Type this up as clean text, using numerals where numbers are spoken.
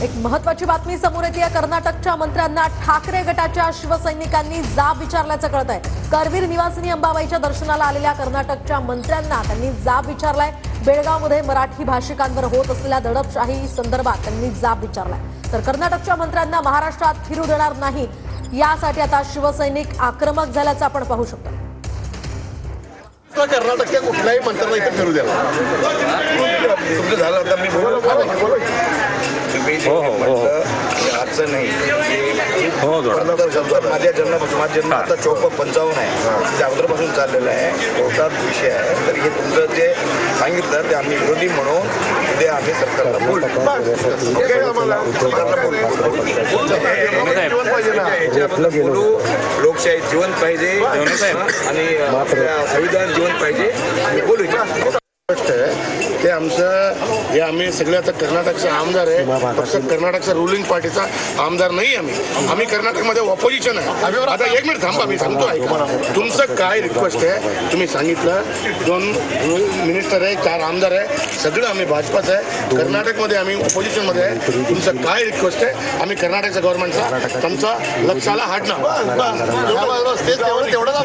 एक महत्त्वाची बातमी समोर येते. कर्नाटकच्या मंत्र्यांना ठाकरे गटाच्या शिवसैनिकांनी जाब विचारल्याचं कळत आहे. करवीर निवासिनी अंबाबाईच्या दर्शनाला आलेल्या कर्नाटकच्या मंत्र्यांना त्यांनी जाब विचारलाय. बेळगावमध्ये मराठी भाषिकांवर होत असलेल्या दडपशाही संदर्भात त्यांनी जाब विचारलाय. तर कर्नाटकच्या मंत्र्यांना महाराष्ट्रात फिरू देणार नाही यासाठी आता शिवसैनिक आक्रमक झाल्याचं आपण पाहू शकतो. कर्नाटकच्या कुठल्याही मंत्र्यांना इथे फिरू द्यायला तुमचं झालं. आता मी आजचं नाही माझा जन्म आता 54-55 आहे. त्या अगोदरपासून चाललेलं आहे. कोर्टात विषय आहे. तर हे तुमचं जे सांगितलं ते आम्ही विरोधी म्हणून ते आम्ही सरकारला बोलू. लोकशाही जिवंत पाहिजे आणि संविधान जिवंत पाहिजे आम्ही बोलू. ते आमचं हे आम्ही सगळे आता कर्नाटकचा आमदार आहे. फक्त कर्नाटकचा रुलिंग पार्टीचा आमदार नाही. आम्ही कर्नाटकमध्ये ऑपोजिशन आहे. आता एक मिनिट थांबा, मी सांगतो ऐका. तुमचं काय रिक्वेस्ट आहे तुम्ही सांगितलं. 2 मिनिस्टर आहे, 4 आमदार आहे, सगळं आम्ही भाजपाचं आहे. कर्नाटकमध्ये आम्ही ऑपोजिशनमध्ये आहे. तुमचं काय रिक्वेस्ट आहे आम्ही कर्नाटकच्या गव्हर्नमेंटचा तुमचा लक्षाला हाडणार. तेवढंच